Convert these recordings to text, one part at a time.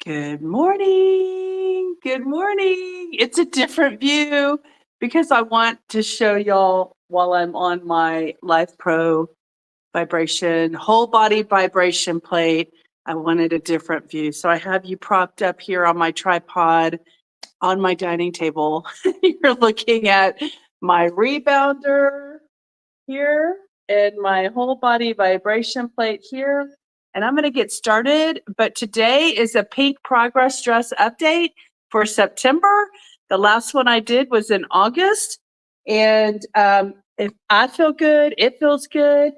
Good morning. Good morning. It's a different view because I want to show y'all while I'm on my Life Pro vibration, whole body vibration plate. I wanted a different view. So I have you propped up here on my tripod on my dining table. You're looking at my rebounder here and my whole body vibration plate here. And I'm going to get started. But today is a pink progress dress update for September. The last one I did was in August. And if I feel good, it feels good.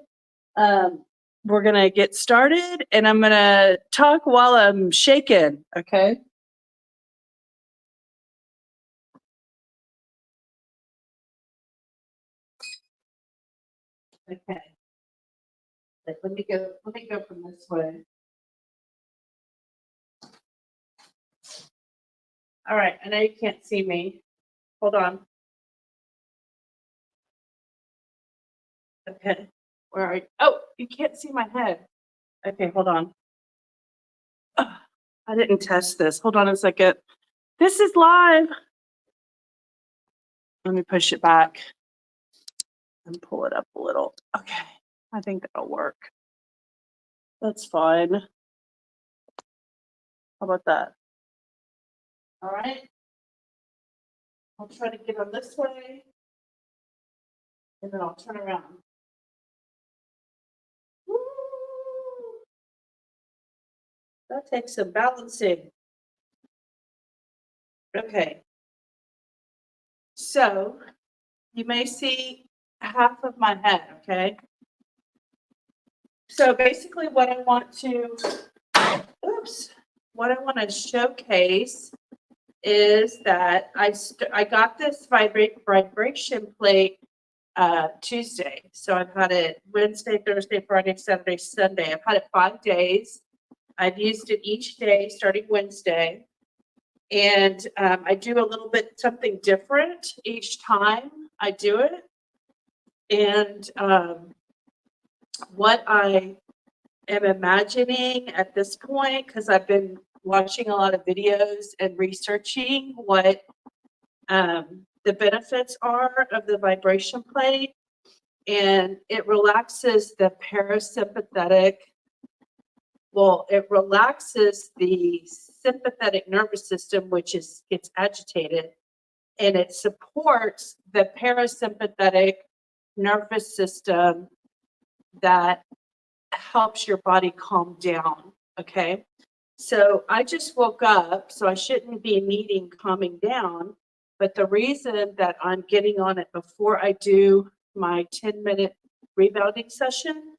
We're going to get started and I'm going to talk while I'm shaking. Okay. Okay. Let me go from this way. All right, I know you can't see me. Hold on. Okay, where are you? Oh, you can't see my head. Okay, hold on. Ugh, I didn't test this. Hold on a second. This is live. Let me push it back and pull it up a little. Okay, I think that'll work. That's fine. How about that? All right. I'll try to get on this way and then I'll turn around. Woo! That takes some balancing. Okay. So you may see half of my head, okay? So basically what I want to showcase is that I got this vibration plate Tuesday. So I've had it Wednesday, Thursday, Friday, Saturday, Sunday. I've had it 5 days. I've used it each day starting Wednesday. And I do a little bit something different each time I do it. And what I am imagining at this point, because I've been watching a lot of videos and researching what the benefits are of the vibration plate, and it relaxes the parasympathetic. Well, it relaxes the sympathetic nervous system, which gets agitated, and it supports the parasympathetic nervous system that helps your body calm down. Okay. So I just woke up, so I shouldn't be needing calming down. But the reason that I'm getting on it before I do my 10-minute rebounding session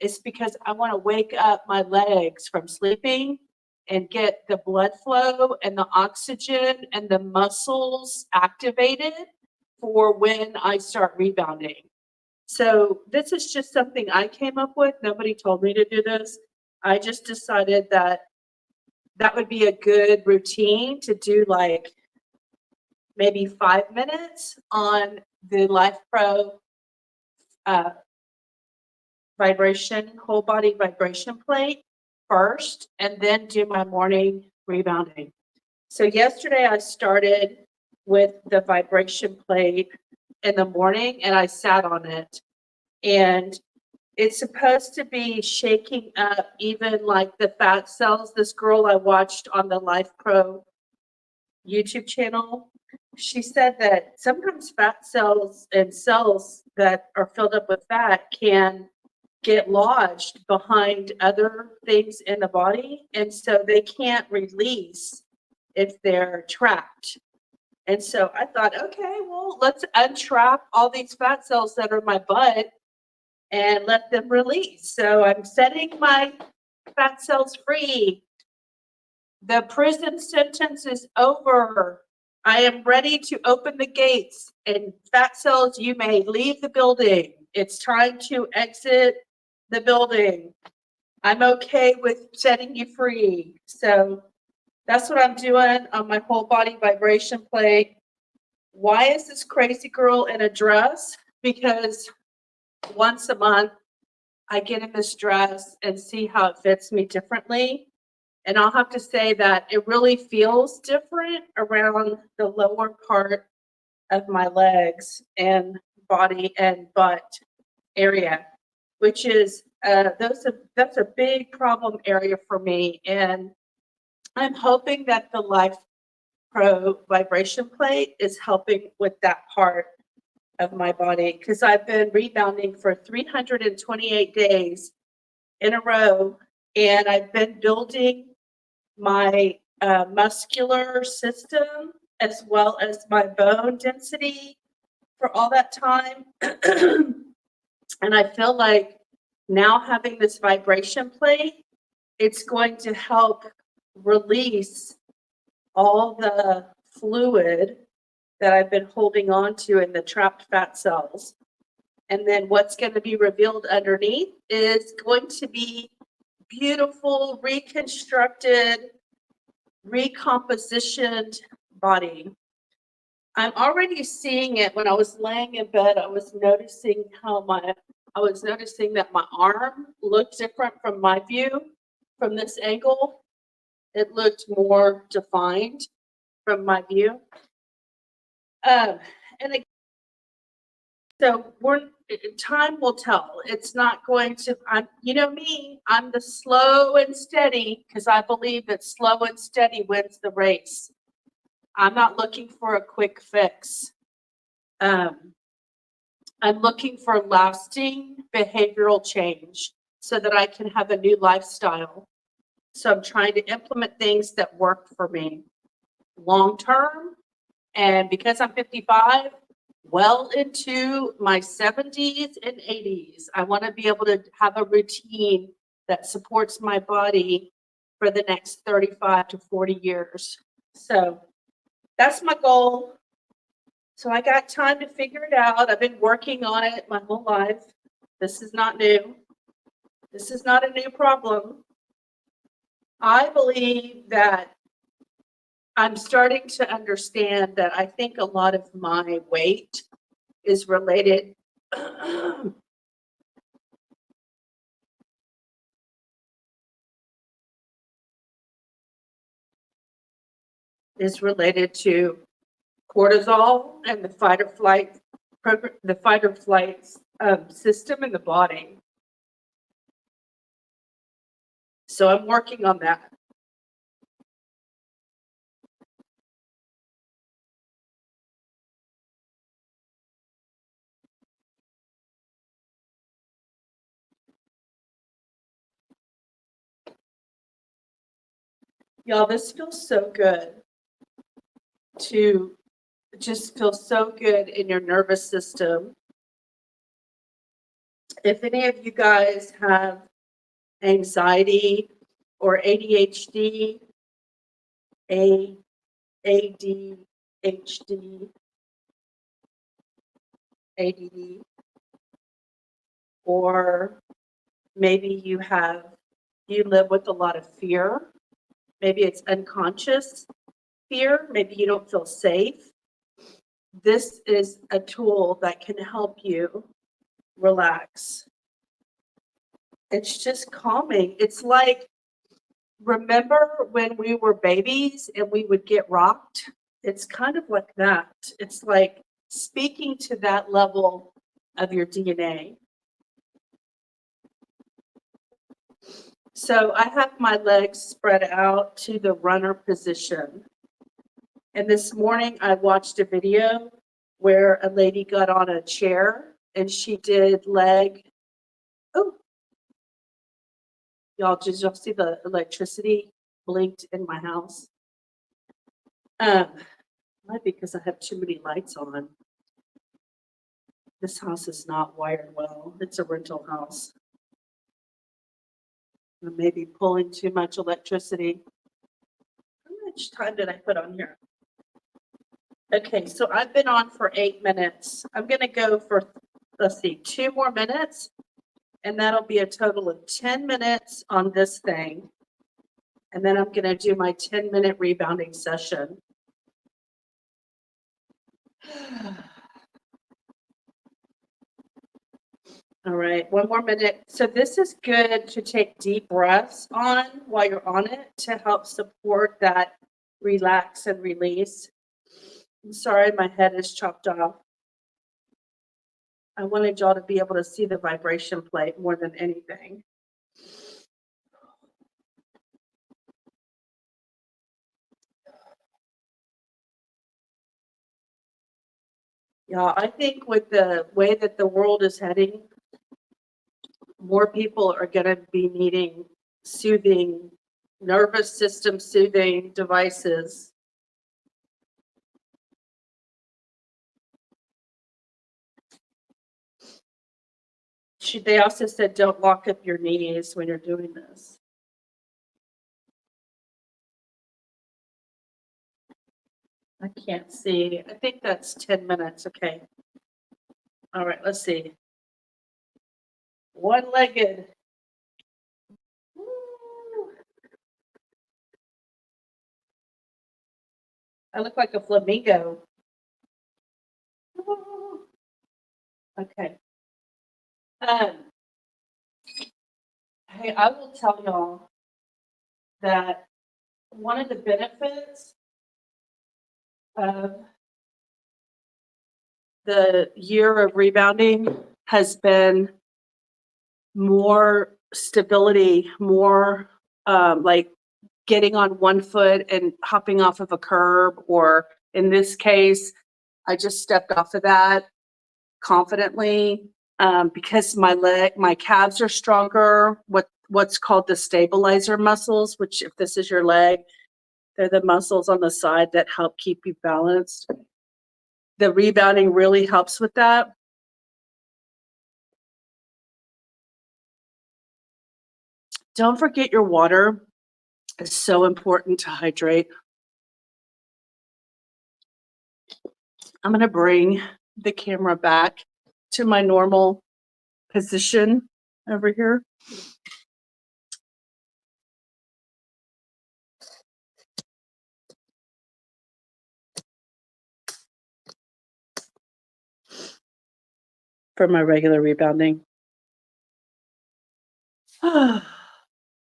is because I want to wake up my legs from sleeping and get the blood flow and the oxygen and the muscles activated for when I start rebounding. So this is just something I came up with. Nobody told me to do this. I just decided that would be a good routine to do, like maybe 5 minutes on the Life Pro whole body vibration plate first, and then do my morning rebounding. So yesterday I started with the vibration plate in the morning and I sat on it, and it's supposed to be shaking up even like the fat cells. This girl I watched on the Life Pro YouTube channel, she said that sometimes fat cells and cells that are filled up with fat can get lodged behind other things in the body, and so they can't release if they're trapped. And so I thought, okay, well, let's untrap all these fat cells that are in my butt and let them release. So I'm setting my fat cells free. The prison sentence is over. I am ready to open the gates, and fat cells, you may leave the building. It's time to exit the building. I'm okay with setting you free. So that's what I'm doing on my whole body vibration plate. Why is this crazy girl in a dress? Because once a month, I get in this dress and see how it fits me differently. And I'll have to say that it really feels different around the lower part of my legs and body and butt area, which is that's a big problem area for me. And I'm hoping that the Life Pro vibration plate is helping with that part of my body, because I've been rebounding for 328 days in a row, and I've been building my muscular system as well as my bone density for all that time. And I feel like now having this vibration plate, it's going to help release all the fluid that I've been holding on to in the trapped fat cells. And then what's going to be revealed underneath is going to be beautiful, reconstructed, recompositioned body. I'm already seeing it. When I was laying in bed, I was noticing that my arm looked different from my view. From this angle, it looked more defined from my view. And again, so time will tell. It's not going to, you know me, I'm the slow and steady, because I believe that slow and steady wins the race. I'm not looking for a quick fix. I'm looking for lasting behavioral change so that I can have a new lifestyle. So I'm trying to implement things that work for me long term. And because I'm 55, well into my 70s and 80s, I want to be able to have a routine that supports my body for the next 35 to 40 years. So that's my goal. So I got time to figure it out. I've been working on it my whole life. This is not new. This is not a new problem. I believe that I'm starting to understand that I think a lot of my weight is related to cortisol and the fight or flight program, the fight or flight system in the body. So I'm working on that. Y'all, this feels so good to just feel so good in your nervous system. If any of you guys have anxiety or ADHD, ADHD, ADD, or maybe you live with a lot of fear. Maybe it's unconscious fear. Maybe you don't feel safe. This is a tool that can help you relax. It's just calming. It's like, remember when we were babies and we would get rocked? It's kind of like that. It's like speaking to that level of your DNA. So I have my legs spread out to the runner position. And this morning I watched a video where a lady got on a chair and she did leg. Oh, y'all, did y'all see the electricity blinked in my house? Might be because I have too many lights on. This house is not wired well. It's a rental house. I may be pulling too much electricity. How much time did I put on here? Okay, so I've been on for 8 minutes. I'm going to go for, let's see, 2 more minutes, and that'll be a total of 10 minutes on this thing. And then I'm going to do my 10-minute rebounding session. All right, one more minute. So this is good to take deep breaths on while you're on it to help support that relax and release. I'm sorry, my head is chopped off. I wanted y'all to be able to see the vibration plate more than anything. Yeah, I think with the way that the world is heading, more people are going to be needing soothing, nervous system soothing devices. They also said don't lock up your knees when you're doing this. I can't see. I think that's 10 minutes. Okay. All right, let's see. One-legged. Woo. I look like a flamingo. Woo. Okay. Hey, I will tell y'all that one of the benefits of the year of rebounding has been more stability, more like getting on one foot and hopping off of a curb, or in this case, I just stepped off of that confidently because my calves are stronger. What's called the stabilizer muscles, which if this is your leg, they're the muscles on the side that help keep you balanced. The rebounding really helps with that. Don't forget your water. It's so important to hydrate. I'm going to bring the camera back to my normal position over here. For my regular rebounding.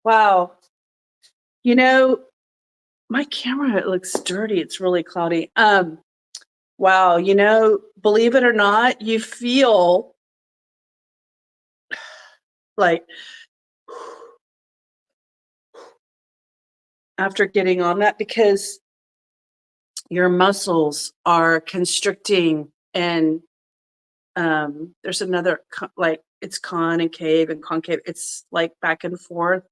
Wow. You know, my camera, it looks dirty. It's really cloudy. Wow. You know, believe it or not, you feel like after getting on that, because your muscles are constricting, and there's another like it's concave and concave. It's like back and forth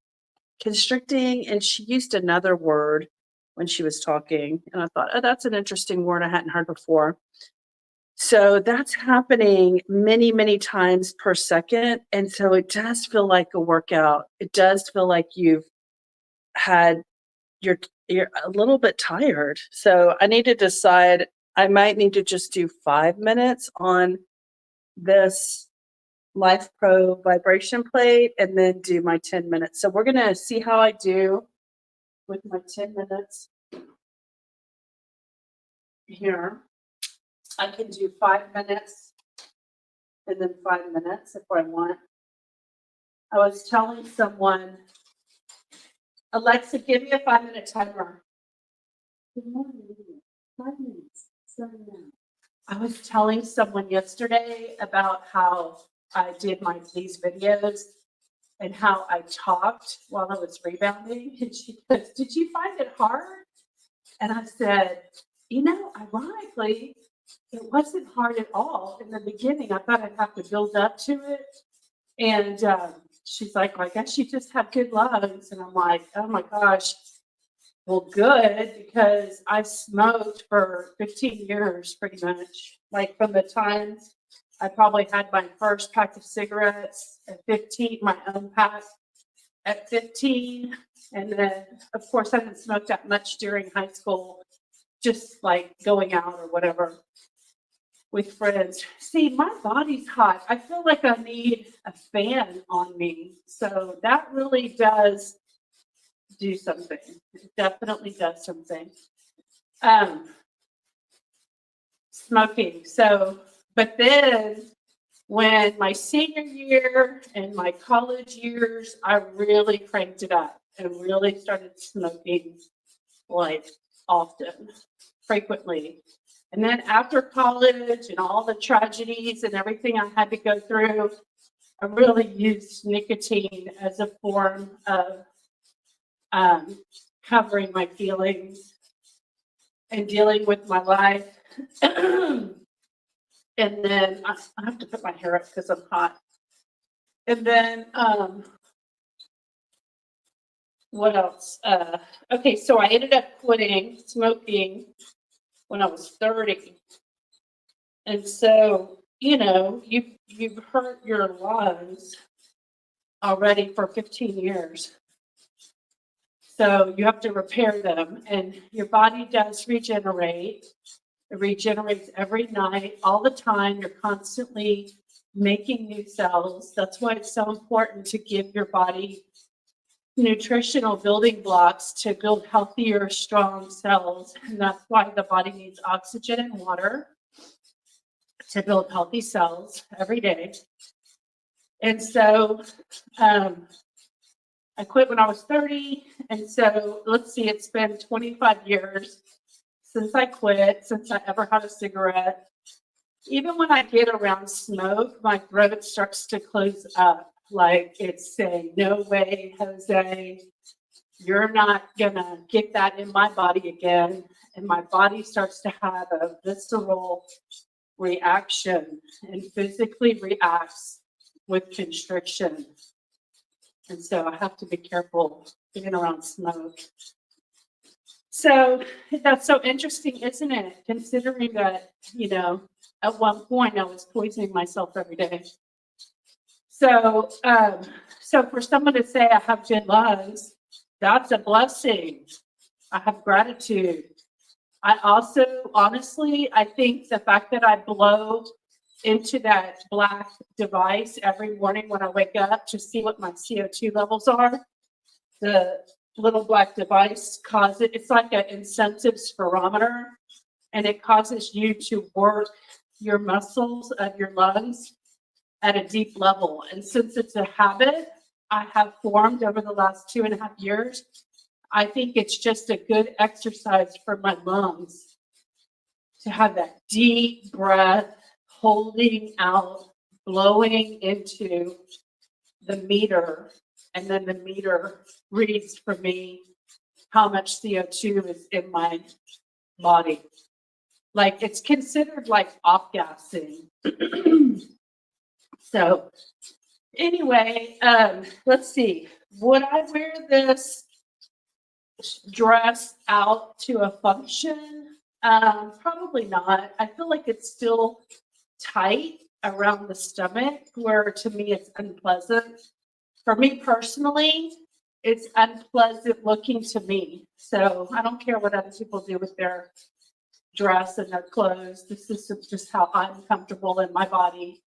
constricting. And she used another word when she was talking, and I thought, oh, that's an interesting word I hadn't heard before. So that's happening many, many times per second. And so it does feel like a workout. It does feel like you're a little bit tired. So I need to decide, I might need to just do 5 minutes on this Life Pro vibration plate and then do my 10 minutes. So we're going to see how I do with my 10 minutes here. I can do 5 minutes and then 5 minutes if I want. I was telling someone, Alexa, give me a 5-minute timer. Good morning. 5 minutes. I was telling someone yesterday about how I did these videos and how I talked while I was rebounding. And she goes, did you find it hard? And I said, you know, ironically, it wasn't hard at all. In the beginning, I thought I'd have to build up to it. And she's like, well, I guess you just have good lungs. And I'm like, oh my gosh, well, good, because I smoked for 15 years, pretty much. Like from the time I probably had my first pack of cigarettes at 15, my own pack at 15. And then, of course, I didn't smoke that much during high school, just like going out or whatever with friends. See, my body's hot. I feel like I need a fan on me. So that really does do something. It definitely does something. Smoking. So, but then When my senior year and my college years, I really cranked it up and really started smoking like often, frequently. And then after college and all the tragedies and everything I had to go through, I really used nicotine as a form of covering my feelings and dealing with my life. And then I have to put my hair up because I'm hot. And then what else? Okay, so I ended up quitting smoking when I was 30. And so, you know, you've hurt your lungs already for 15 years. So you have to repair them, and your body does regenerate. It regenerates every night, all the time. You're constantly making new cells. That's why it's so important to give your body nutritional building blocks to build healthier, strong cells. And that's why the body needs oxygen and water to build healthy cells every day. And so I quit when I was 30. And so let's see, it's been 25 years since I quit, since I ever had a cigarette. Even when I get around smoke, my throat starts to close up. Like it's saying, no way, Jose, you're not gonna get that in my body again. And my body starts to have a visceral reaction and physically reacts with constriction. And so I have to be careful being around smoke. So that's so interesting, isn't it? Considering that, you know, at one point I was poisoning myself every day. So, so for someone to say I have good lungs, that's a blessing. I have gratitude. I also, honestly, I think the fact that I blow into that black device every morning when I wake up to see what my CO2 levels are, the little black device causes, it's like an incentive spirometer, and it causes you to work your muscles of your lungs at a deep level. And since it's a habit I have formed over the last 2.5 years, I think it's just a good exercise for my lungs to have that deep breath, holding out, blowing into the meter, and then the meter reads for me how much CO2 is in my body. Like it's considered like off-gassing. So anyway, let's see. Would I wear this dress out to a function? Probably not. I feel like it's still tight around the stomach, where to me it's unpleasant. For me personally, it's unpleasant looking to me. So I don't care what other people do with their dress and their clothes. This is just how I'm comfortable in my body,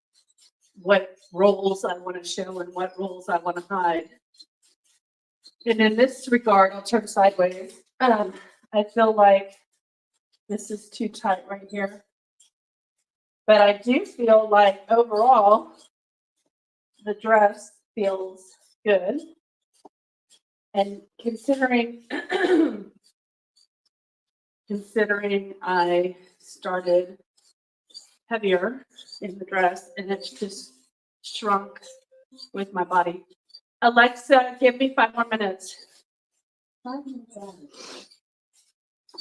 what roles I want to show and what roles I want to hide. And in this regard, I'll turn sideways. I feel like this is too tight right here. But I do feel like overall, the dress feels good. And considering I started heavier in the dress and it's just shrunk with my body. Alexa, give me 5 more minutes.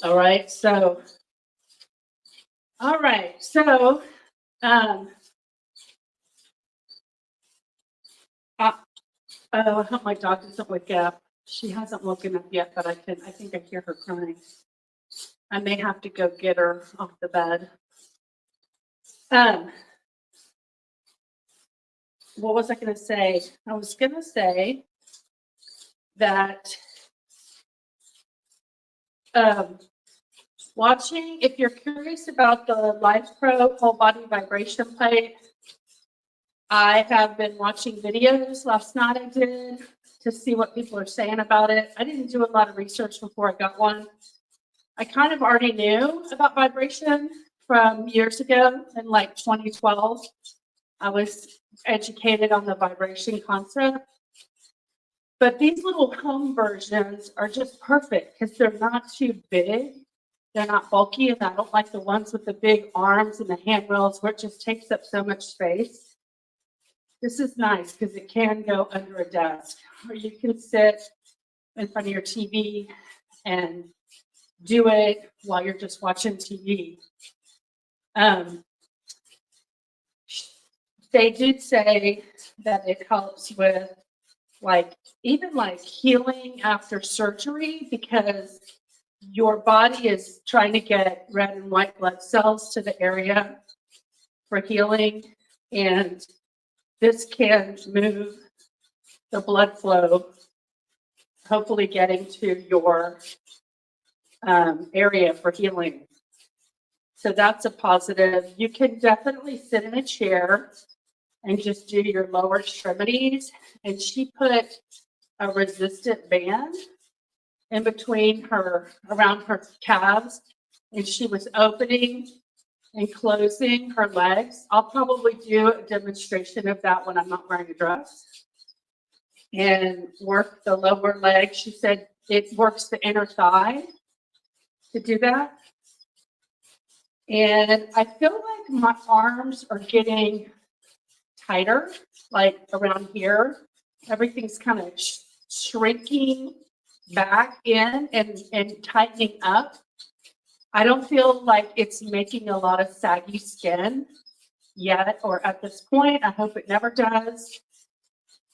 All right, so I hope my dog doesn't wake up. She hasn't woken up yet, but I think I hear her crying. I may have to go get her off the bed. What was I going to say? I was going to say that watching, if you're curious about the Life Pro whole body vibration plate, I have been watching videos. Last night I did to see what people are saying about it. I didn't do a lot of research before I got one. I kind of already knew about vibration from years ago in like 2012. I was educated on the vibration concept. But these little home versions are just perfect because they're not too big. They're not bulky, and I don't like the ones with the big arms and the handrails where it just takes up so much space. This is nice because it can go under a desk, or you can sit in front of your TV and do it while you're just watching TV. They did say that it helps with even healing after surgery because your body is trying to get red and white blood cells to the area for healing, and this can move the blood flow, hopefully getting to your area for healing. So that's a positive. You can definitely sit in a chair and just do your lower extremities. And she put a resistant band in between around her calves, and she was opening and closing her legs. I'll probably do a demonstration of that when I'm not wearing a dress and work the lower leg. She said it works the inner thigh to do that. And I feel like my arms are getting tighter, like around here. Everything's kind of shrinking back in and tightening up. I don't feel like it's making a lot of saggy skin yet or at this point. I hope it never does.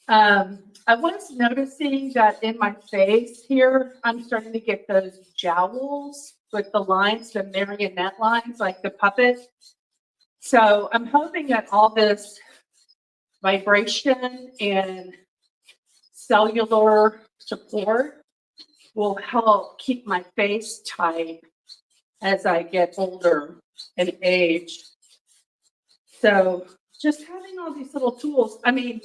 I was noticing that in my face here, I'm starting to get those jowls with the lines, the marionette lines, like the puppet. So I'm hoping that all this vibration and cellular support will help keep my face tight as I get older and age. So just having all these little tools. I mean,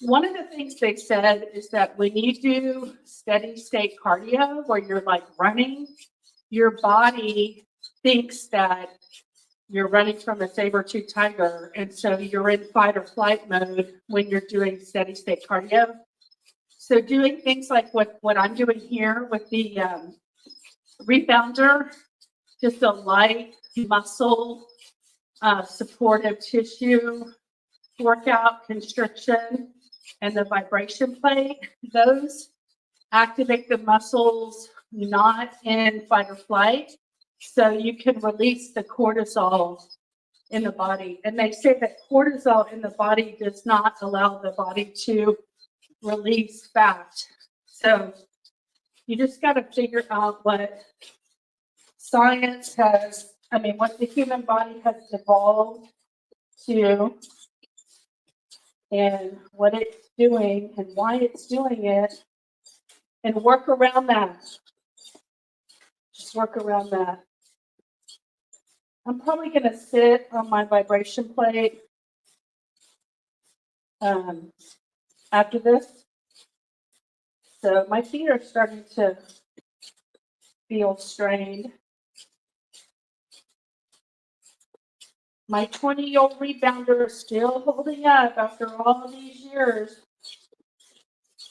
one of the things they said is that when you do steady state cardio where you're running, your body thinks that you're running from a saber-toothed tiger. And so you're in fight or flight mode when you're doing steady state cardio. So doing things like what I'm doing here with the rebounder, just a light muscle supportive tissue workout, constriction, and the vibration plate, those activate the muscles not in fight or flight, so you can release the cortisol in the body. And they say that cortisol in the body does not allow the body to release fat. So you just got to figure out what science has, what the human body has evolved to and what it's doing and why it's doing it, and work around that. Just work around that. I'm probably going to sit on my vibration plate after this. So my feet are starting to feel strained. My 20-year-old rebounder is still holding up after all these years.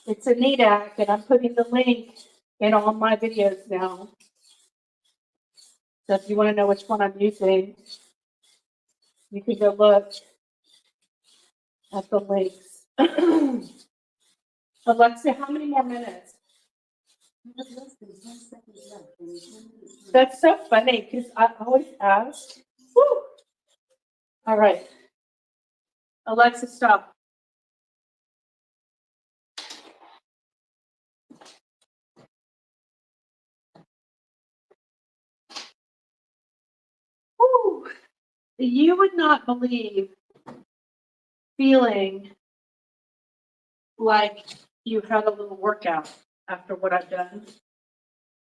It's a Needak, and I'm putting the link in all my videos now. So if you want to know which one I'm using, you can go look at the links. Alexa, how many more minutes? That's so funny because I always ask. Woo! All right. Alexa, stop. Woo! You would not believe feeling like you had a little workout after what I've done.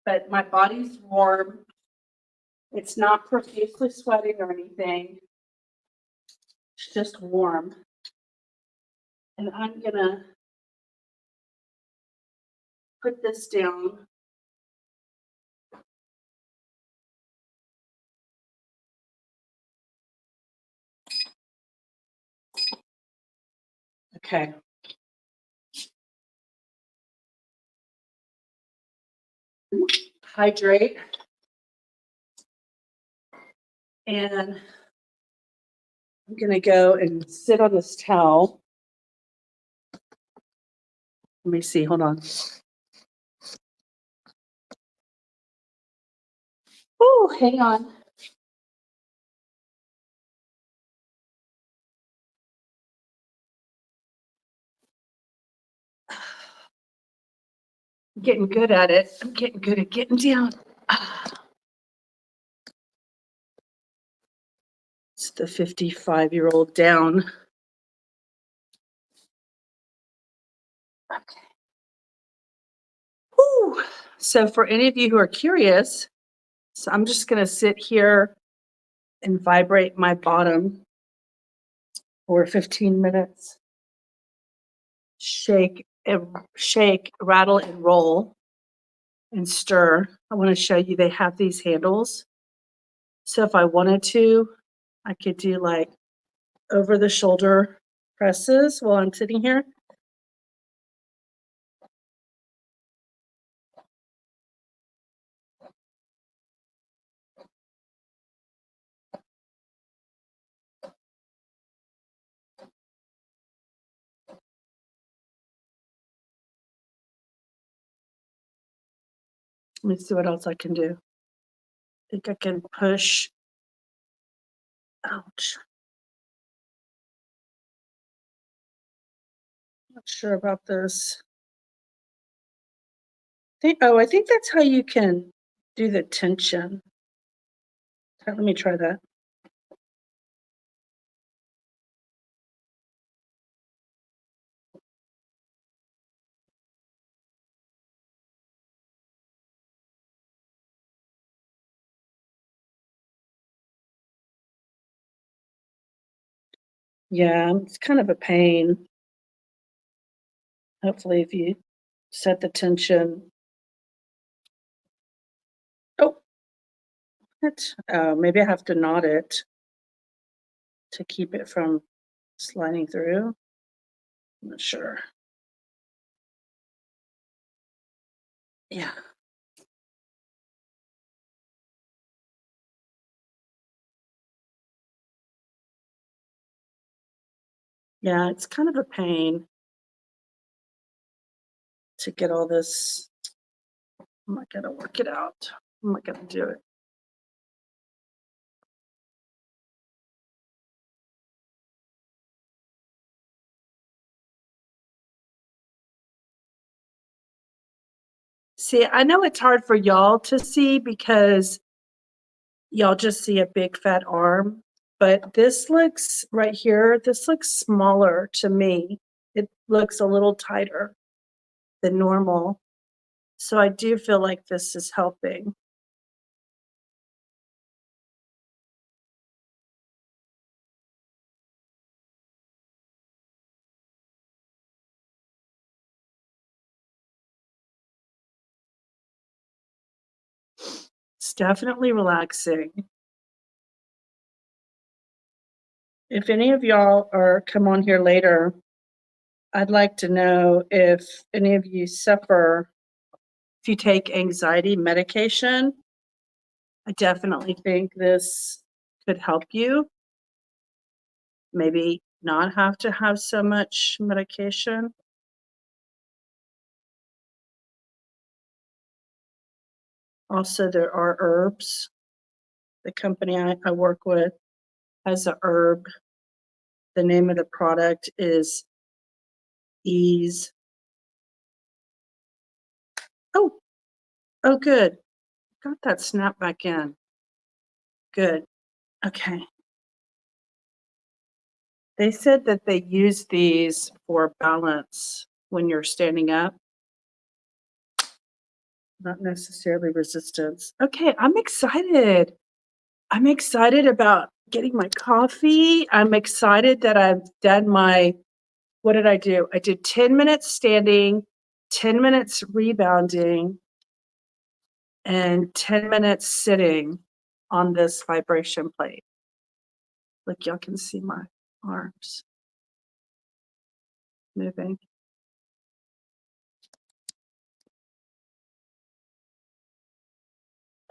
But my body's warm. It's not profusely sweating or anything. It's just warm. And I'm gonna put this down. Okay. Hydrate. And I'm going to go and sit on this towel. Let me see. Hold on. Oh, hang on. I'm getting good at it. I'm getting good at getting down. It's the 55-year-old down. Okay. Whew. So for any of you who are curious, so I'm just going to sit here and vibrate my bottom for 15 minutes. Shake, rattle, and roll, and stir. I want to show you they have these handles. So if I wanted to, I could do like over the shoulder presses while I'm sitting here. Let me see what else I can do. I think I can push. Ouch. Not sure about this. I think that's how you can do the tension. Let me try that. Yeah, it's kind of a pain. Hopefully, if you set the tension. Oh, what? Oh, maybe I have to knot it to keep it from sliding through. I'm not sure. Yeah. Yeah, it's kind of a pain to get all this. I'm not going to work it out. I'm not going to do it. See, I know it's hard for y'all to see because y'all just see a big fat arm, but this looks right here, this looks smaller to me. It looks a little tighter than normal. So I do feel like this is helping. It's definitely relaxing. If any of y'all are come on here later, I'd like to know if any of you suffer, if you take anxiety medication. I definitely think this could help you. Maybe not have to have so much medication. Also, there are herbs. The company I work with has a herb. The name of the product is Ease. Oh, good. Got that snap back in. Good. Okay. They said that they use these for balance when you're standing up, not necessarily resistance. Okay, I'm excited. I'm excited about getting my coffee. I'm excited that I've done what did I do? I did 10 minutes standing, 10 minutes rebounding, and 10 minutes sitting on this vibration plate. Look, y'all can see my arms. moving.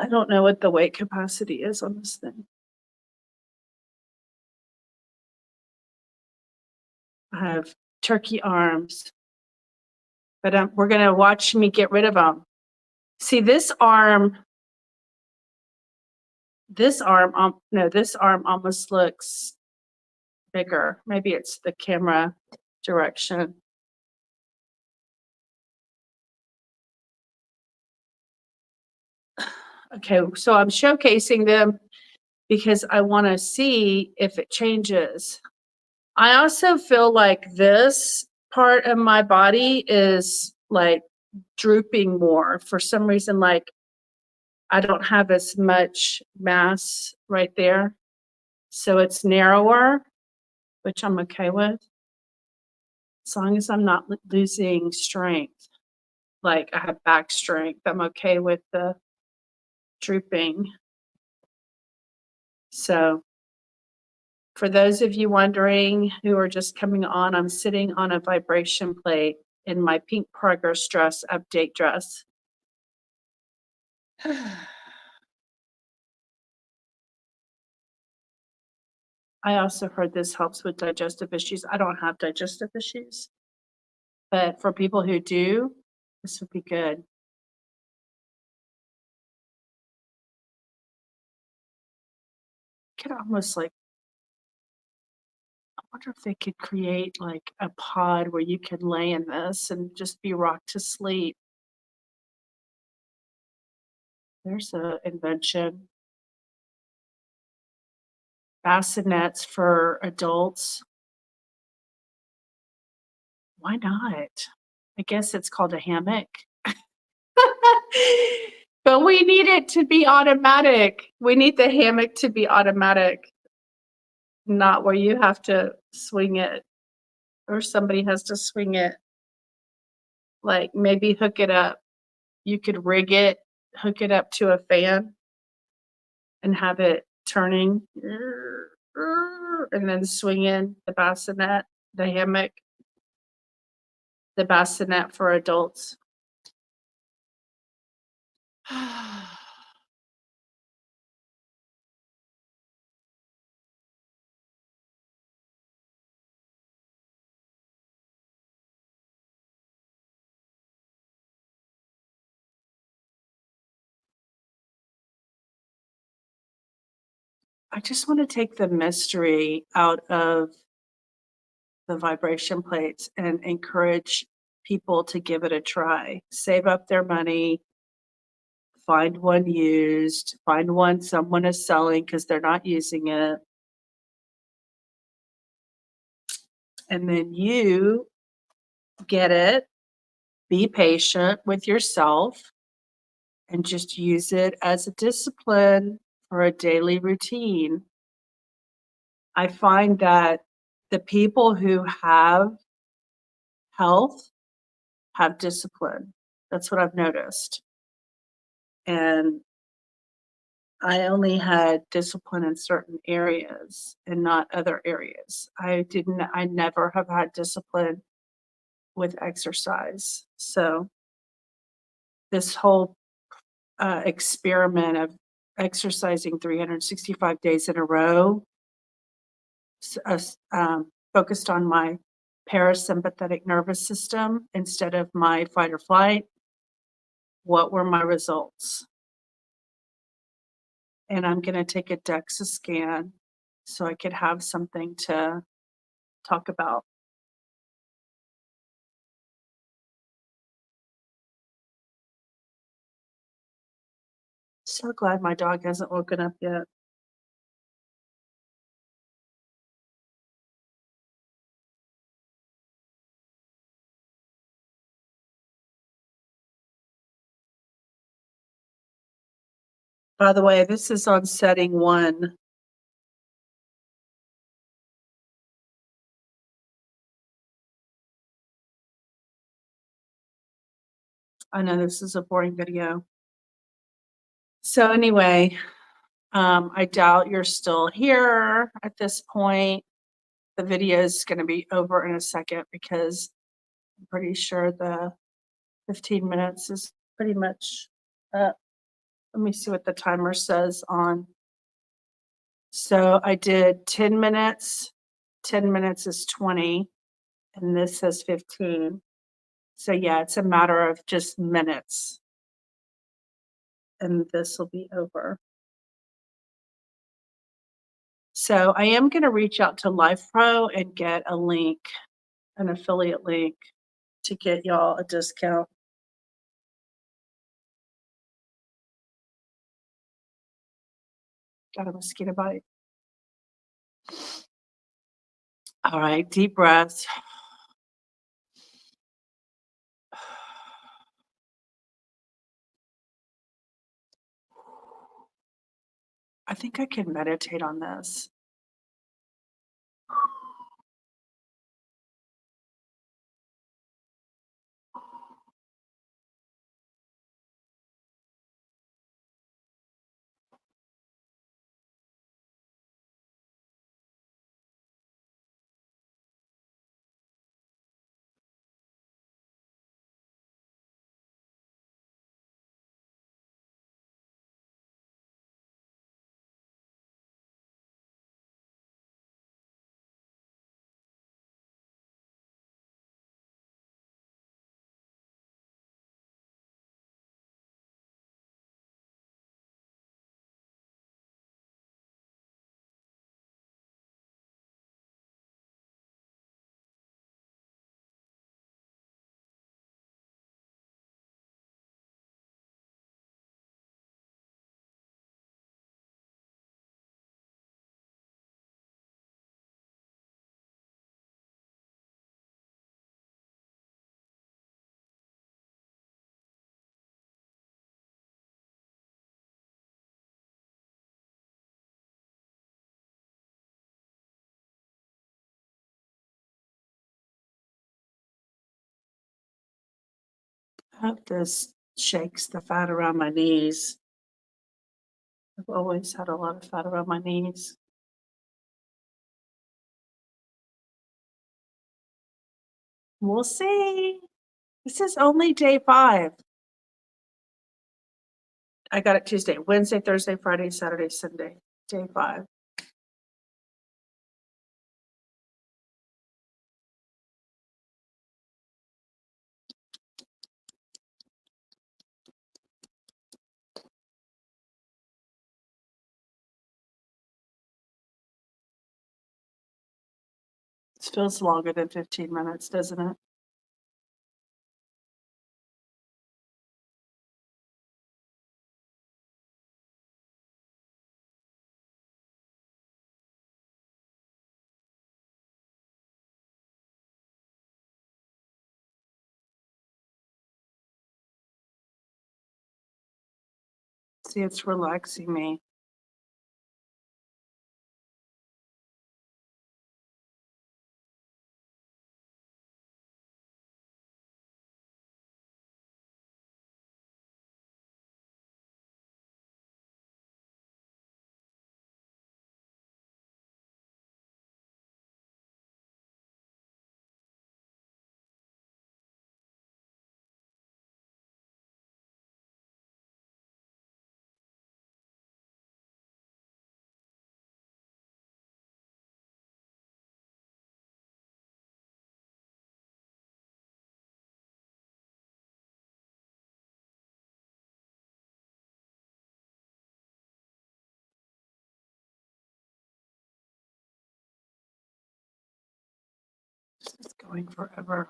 I don't know what the weight capacity is on this thing. I have turkey arms, but we're going to watch me get rid of them. See, this arm almost looks bigger. Maybe it's the camera direction. Okay, so I'm showcasing them because I want to see if it changes. I also feel like this part of my body is like drooping more for some reason. Like I don't have as much mass right there. So it's narrower, which I'm okay with. As long as I'm not losing strength, like I have back strength, I'm okay with the drooping. So for those of you wondering who are just coming on, I'm sitting on a vibration plate in my pink progress dress, update dress. I also heard this helps with digestive issues. I don't have digestive issues, but for people who do, this would be good. Could almost like, I wonder if they could create like a pod where you can lay in this and just be rocked to sleep. There's an invention. Bassinets for adults. Why not? I guess it's called a hammock. But we need it to be automatic. We need the hammock to be automatic, not where you have to swing it or somebody has to swing it. Like maybe hook it up. You could rig it, hook it up to a fan and have it turning and then swing in the bassinet, the hammock, the bassinet for adults. I just want to take the mystery out of the vibration plates and encourage people to give it a try. Save up their money, find one used, find one someone is selling because they're not using it. And then you get it, be patient with yourself, and just use it as a discipline for a daily routine. I find that the people who have health have discipline. That's what I've noticed. And I only had discipline in certain areas and not other areas. I never have had discipline with exercise. So this whole experiment of exercising 365 days in a row, focused on my parasympathetic nervous system instead of my fight or flight. What were my results? And I'm going to take a DEXA scan so I could have something to talk about. So glad my dog hasn't woken up yet. By the way, this is on setting 1. I know this is a boring video. So anyway, I doubt you're still here at this point. the video is going to be over in a second because I'm pretty sure the 15 minutes is pretty much up. Let me see what the timer says on. So I did 10 minutes. 10 minutes is 20, and this says 15. So yeah, it's a matter of just minutes. And this will be over. So I am going to reach out to LifePro and get a link, an affiliate link, to get y'all a discount. Got a mosquito bite. All right, deep breaths. I think I can meditate on this. I hope this shakes the fat around my knees. I've always had a lot of fat around my knees. We'll see. This is only day 5. I got it Tuesday, Wednesday, Thursday, Friday, Saturday, Sunday, day 5. It feels longer than 15 minutes, doesn't it? See, it's relaxing me. This is going forever.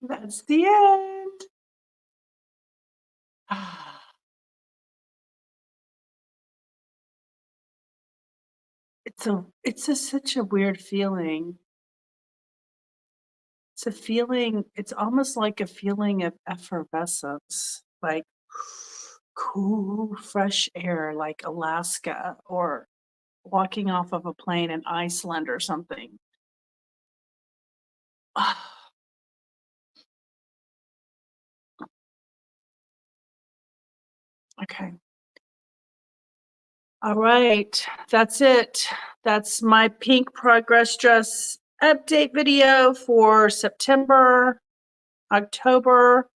That's the end. Such a weird feeling. It's a feeling, it's almost like a feeling of effervescence, like cool, fresh air, like Alaska, or walking off of a plane in Iceland or something. Okay. All right, that's it. That's my pink progress dress update video for September. October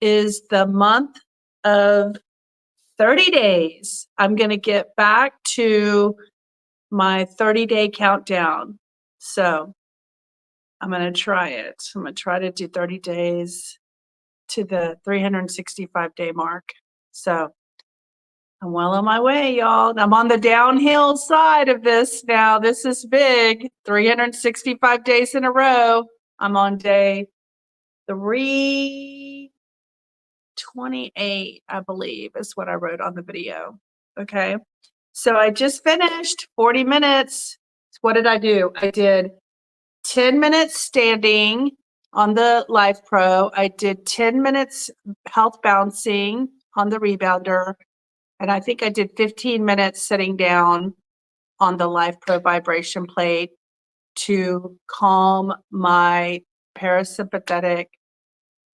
is the month of 30 days. I'm going to get back to my 30-day countdown. So I'm going to try it. I'm going to try to do 30 days to the 365-day mark. So I'm well on my way, y'all. I'm on the downhill side of this now. This is big. 365 days in a row. I'm on day 328, I believe, is what I wrote on the video. Okay. So I just finished 40 minutes. What did I do? I did 10 minutes standing on the Life Pro. I did 10 minutes health bouncing on the rebounder. And I think I did 15 minutes sitting down on the Life Pro vibration plate to calm my parasympathetic,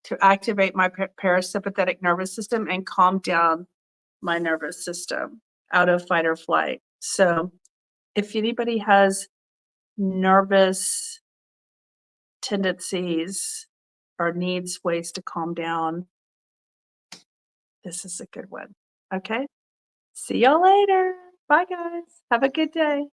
to activate my parasympathetic nervous system and calm down my nervous system out of fight or flight. So if anybody has nervous tendencies or needs ways to calm down, this is a good one. Okay. See y'all later. Bye, guys. Have a good day.